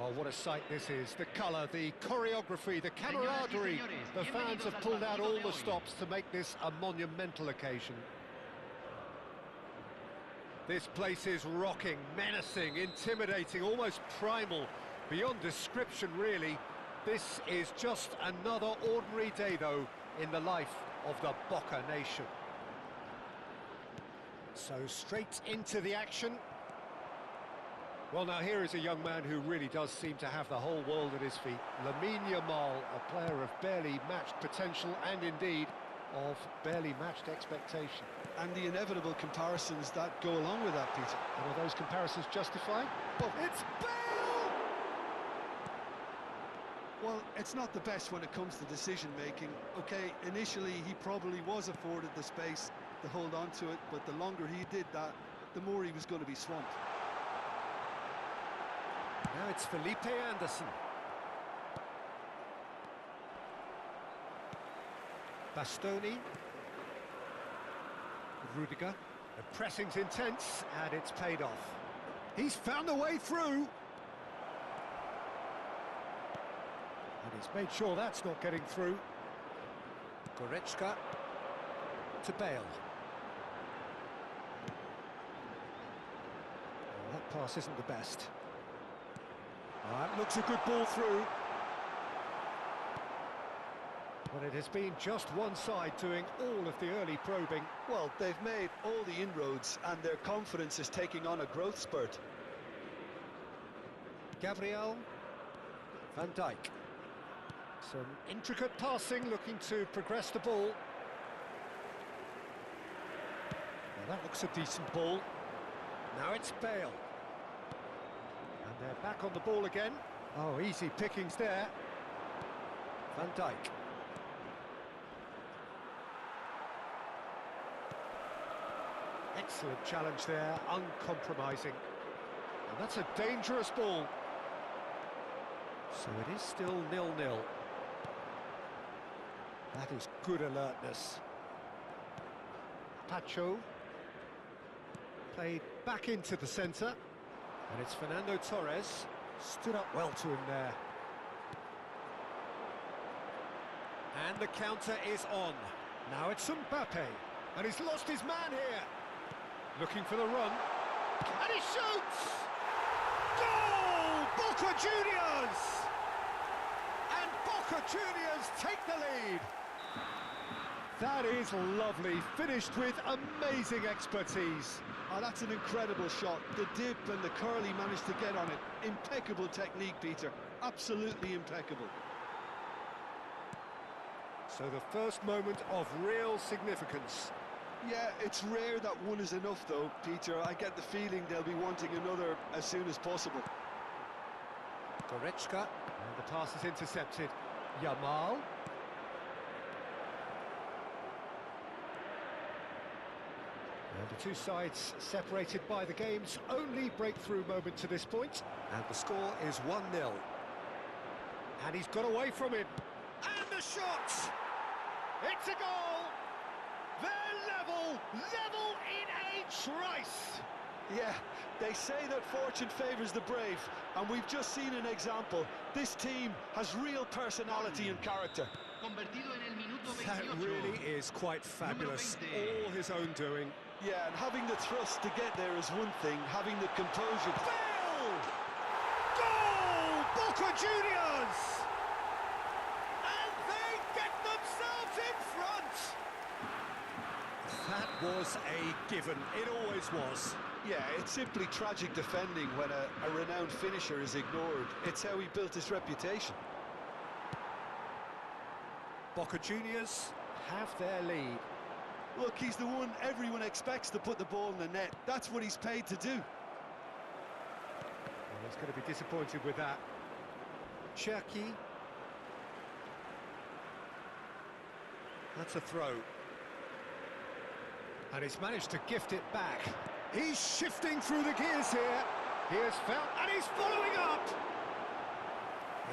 Well, what a sight this is. The colour, the choreography, the camaraderie. The fans have pulled out all the stops to make this a monumental occasion. This place is rocking, menacing, intimidating, almost primal, beyond description really. This is just another ordinary day though in the life of the Boca nation. So straight into the action. Well, now here is a young man who really does seem to have the whole world at his feet. Lamine Yamal, a player of barely matched potential and indeed of barely matched expectation. And the inevitable comparisons that go along with that, Peter. And are those comparisons justified? Oh, it's Bale! Well, it's not the best when it comes to decision-making. OK, initially he probably was afforded the space to hold on to it, but the longer he did that, the more he was going to be swamped. Now it's Felipe Anderson. Bastoni. Rudiger. The pressing's intense, and it's paid off. He's found a way through. And he's made sure that's not getting through. Goretzka to Bale. Well, that pass isn't the best. That looks a good ball through. But it has been just one side doing all of the early probing. Well, they've made all the inroads and their confidence is taking on a growth spurt. Gabriel Van Dijk. Some intricate passing, looking to progress the ball. Now that looks a decent ball. Now it's Bale. And they're back on the ball again. Oh, easy pickings there. Van Dijk. Excellent challenge there, uncompromising. And that's a dangerous ball. So it is still 0-0. That is good alertness. Pacho. Played back into the centre. And it's Fernando Torres. Stood up well to him there. And the counter is on. Now it's Mbappe. And he's lost his man here. Looking for the run. And he shoots! Goal! Boca Juniors! And Boca Juniors take the lead. That is lovely, finished with amazing expertise. Oh, that's an incredible shot. The dip and the curl he managed to get on it. Impeccable technique, Peter. Absolutely impeccable. So the first moment of real significance. Yeah, it's rare that one is enough though, Peter. I get the feeling they'll be wanting another as soon as possible. Goretzka, and the pass is intercepted. Yamal. And the two sides separated by the game's only breakthrough moment to this point. And the score is 1-0. And he's got away from him. And the shot! It's a goal! They're level in a trice! Yeah, they say that fortune favours the brave, and we've just seen an example. This team has real personality and character. That really is quite fabulous, all his own doing. Yeah, and having the thrust to get there is one thing, having the composure... Bale! Goal! Boca Juniors! And they get themselves in front! That was a given, it always was. Yeah, it's simply tragic defending when a renowned finisher is ignored. It's how he built his reputation. Boca Juniors have their lead. Look, he's the one everyone expects to put the ball in the net. That's what he's paid to do. Well, he's going to be disappointed with that. Cherki. That's a throw. And he's managed to gift it back. He's shifting through the gears here. He has found, and he's following up.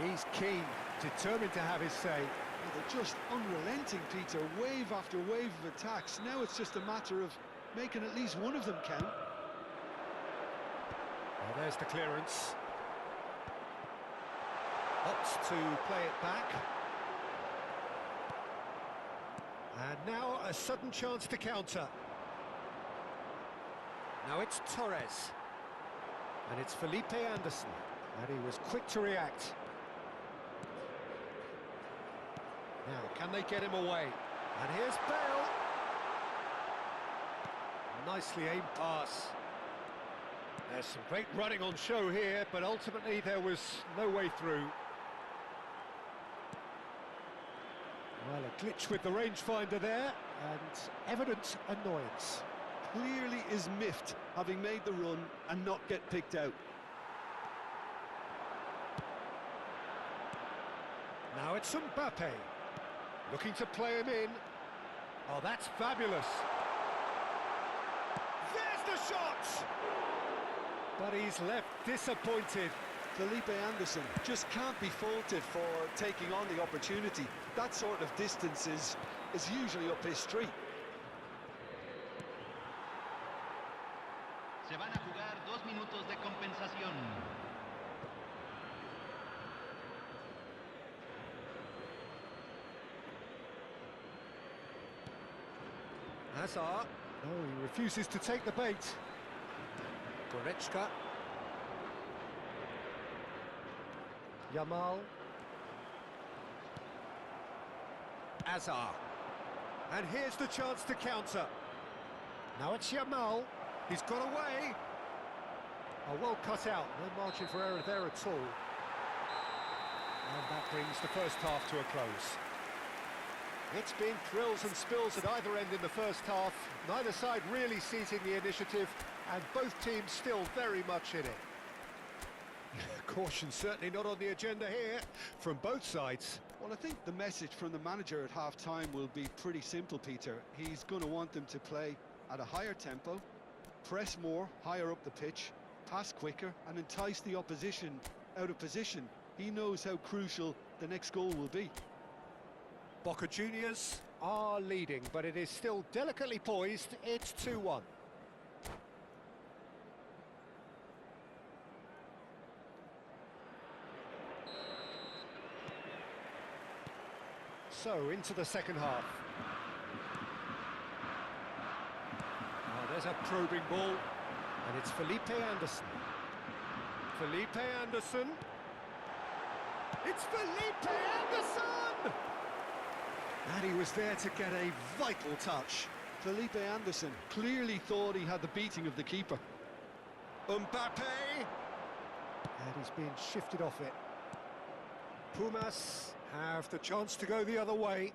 He's keen, determined to have his say. They're just unrelenting, Peter. Wave after wave of attacks. Now it's just a matter of making at least one of them count. Well, there's the clearance. Opts to play it back. And now a sudden chance to counter. Now it's Torres. And it's Felipe Anderson. And he was quick to react. Now, can they get him away? And here's Bale. Nicely aimed pass. There's some great running on show here, but ultimately there was no way through. Well, a glitch with the rangefinder there, and evident annoyance. Clearly is miffed, having made the run and not get picked out. Now it's Mbappe, looking to play him in. Oh, that's fabulous. There's the shot! But he's left disappointed. Felipe Anderson just can't be faulted for taking on the opportunity. That sort of distance is usually up his street. Se van a jugar 2 minutos de compensación. Hazard. No, he refuses to take the bait. Goretzka. Yamal. Hazard. And here's the chance to counter. Now it's Yamal. He's got away. Oh, well cut out. No margin for error there at all. And that brings the first half to a close. It's been thrills and spills at either end in the first half. Neither side really seizing the initiative, and both teams still very much in it. Caution certainly not on the agenda here from both sides. Well, I think the message from the manager at half-time will be pretty simple, Peter. He's going to want them to play at a higher tempo, press more, higher up the pitch, pass quicker, and entice the opposition out of position. He knows how crucial the next goal will be. Boca Juniors are leading, but it is still delicately poised. It's 2-1. So, into the second half. Oh, there's a probing ball, and it's Felipe Anderson. Felipe Anderson. It's Felipe Anderson! And he was there to get a vital touch. Felipe Anderson clearly thought he had the beating of the keeper. Mbappe! And he's being shifted off it. Pumas have the chance to go the other way.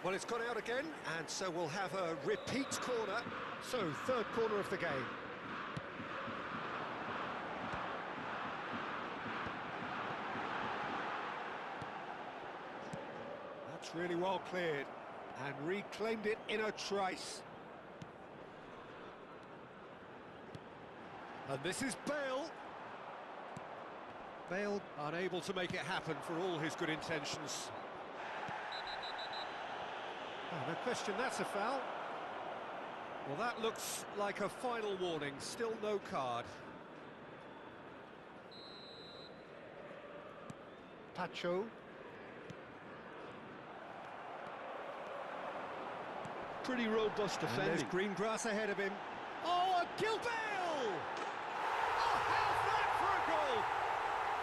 Well, it's gone out again, and so we'll have a repeat corner. So, third corner of the game. That's really well cleared, and reclaimed it in a trice. And this is Bale. Bale unable to make it happen for all his good intentions. Oh, no question, that's a foul. Well, that looks like a final warning. Still no card. Pacho. Pretty robust And defending. there's green grass ahead of him. Oh, a Gil Bale! Oh, how's that for a goal?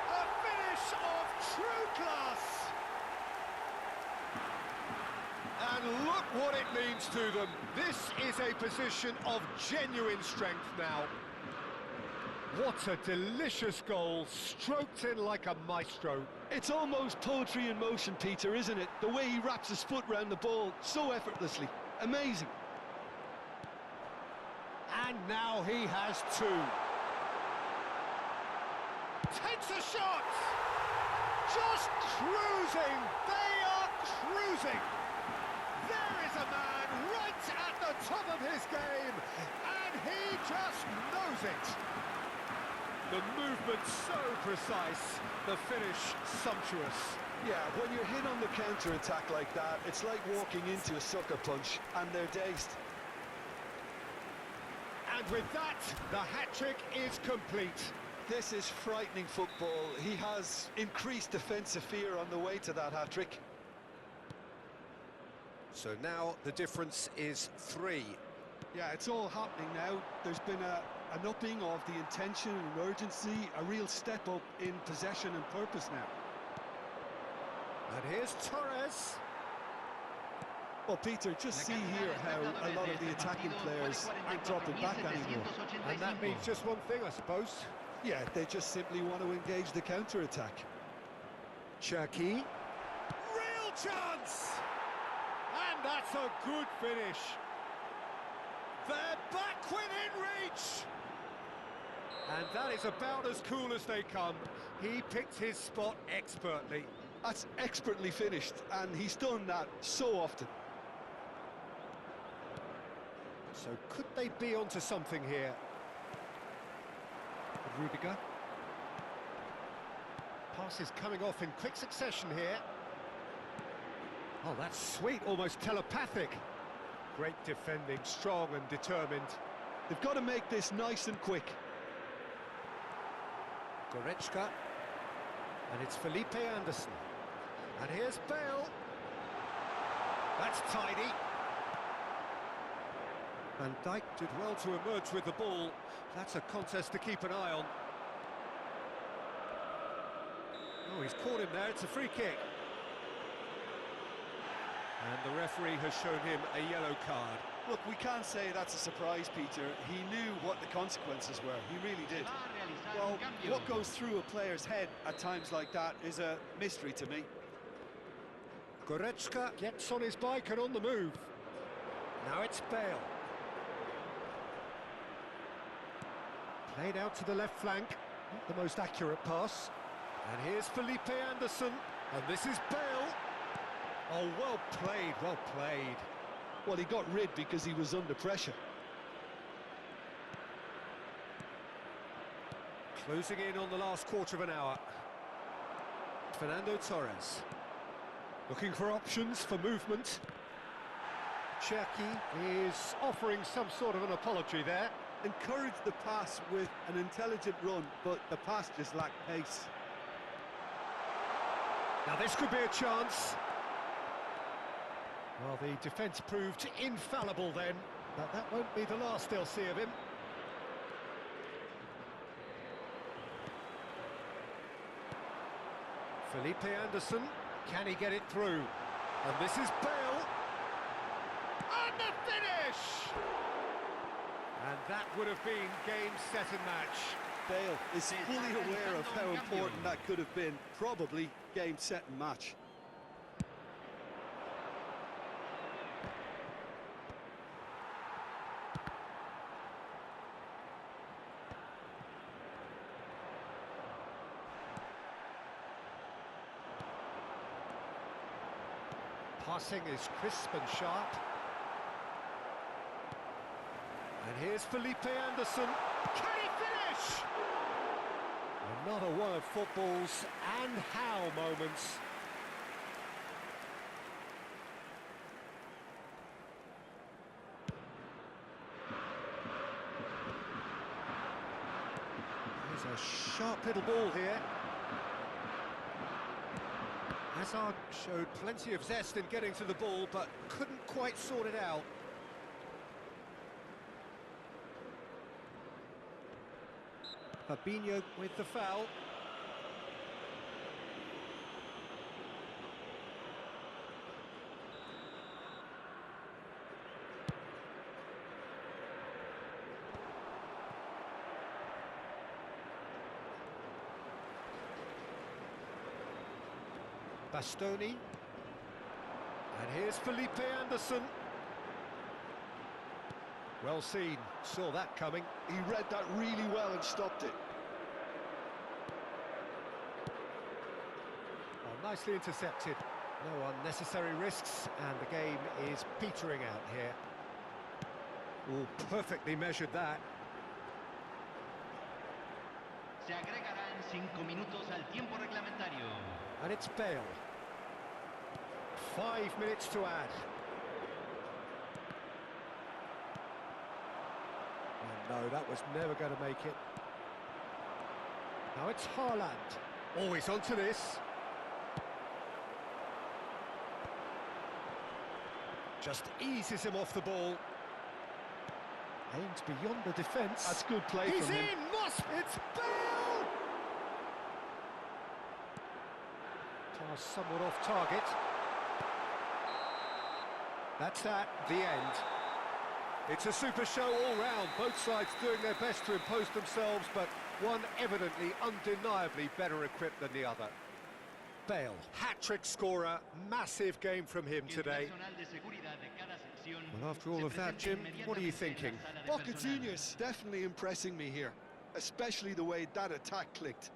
A finish of true class! And look what it means to them. This is a position of genuine strength now. What a delicious goal, stroked in like a maestro. It's almost poetry in motion, Peter, isn't it? The way he wraps his foot round the ball so effortlessly. Amazing. And now he has two. Takes a shot! Just cruising! They are cruising! There is a man right at the top of his game, and he just knows it. The movement so precise, the finish sumptuous. Yeah, when you're hit on the counter-attack like that, it's like walking into a sucker punch, and they're dazed. And with that, the hat-trick is complete. This is frightening football. He has increased defensive fear on the way to that hat-trick. So now the difference is 3. Yeah, it's all happening now. There's been an upping of the intention and urgency, a real step up in possession and purpose now. And here's Torres. Well, Peter, just see here how a lot of the attacking players aren't dropping back anymore. And that means just one thing, I suppose. Yeah, they just simply want to engage the counter-attack. Cherki. Real chance! And that's a good finish. They're back within reach! And that is about as cool as they come. He picked his spot expertly. That's expertly finished, and he's done that so often. So could they be onto something here? Rudiger. Pass is coming off in quick succession here. Oh, that's sweet, almost telepathic. Great defending, strong and determined. They've got to make this nice and quick. Goretzka. And it's Felipe Anderson. And here's Bale. That's tidy. Van Dijk did well to emerge with the ball. That's a contest to keep an eye on. Oh, he's caught him there. It's a free kick. And the referee has shown him a yellow card. Look, we can't say that's a surprise, Peter. He knew what the consequences were. He really did. Well, what goes through a player's head at times like that is a mystery to me. Goretzka gets on his bike and on the move. Now it's Bale. Played out to the left flank. Not the most accurate pass. And here's Felipe Anderson. And this is Bale. Oh, well played, well played. Well, he got rid because he was under pressure. Closing in on the last quarter of an hour. Fernando Torres. Looking for options for movement. Cherki is offering some sort of an apology there. Encouraged the pass with an intelligent run, but the pass just lacked pace. Now this could be a chance. Well, the defence proved infallible then, but that won't be the last they'll see of him. Felipe Anderson, can he get it through? And this is Bale. And the finish! And that would have been game, set and match. Bale is fully aware of how important that could have been. Probably game, set and match. Passing is crisp and sharp. And here's Felipe Anderson. Can he finish? Another one of football's and how moments. There's a sharp little ball here. Hazard showed plenty of zest in getting to the ball, but couldn't quite sort it out. Fabinho with the foul. Bastoni. And here's Felipe Anderson. Well seen, saw that coming. He read that really well and stopped it. Oh, nicely intercepted. No unnecessary risks, and the game is petering out here. Oh, perfectly measured that. Se agregarán 5 minutos al tiempo reglamentario. And it's Bale. 5 minutes to add. No, that was never going to make it. Now it's Haaland. Oh, he's onto this. Just eases him off the ball. Aimed beyond the defence. That's good play He's from him. in! Must! It's Bale! Pass somewhat off target. That's that, the end. It's a super show all round, both sides doing their best to impose themselves, but one evidently, undeniably better equipped than the other. Bale, hat-trick scorer, massive game from him today. Well, after all of that, Jim, what are you thinking? Boca Juniors definitely impressing me here, especially the way that attack clicked.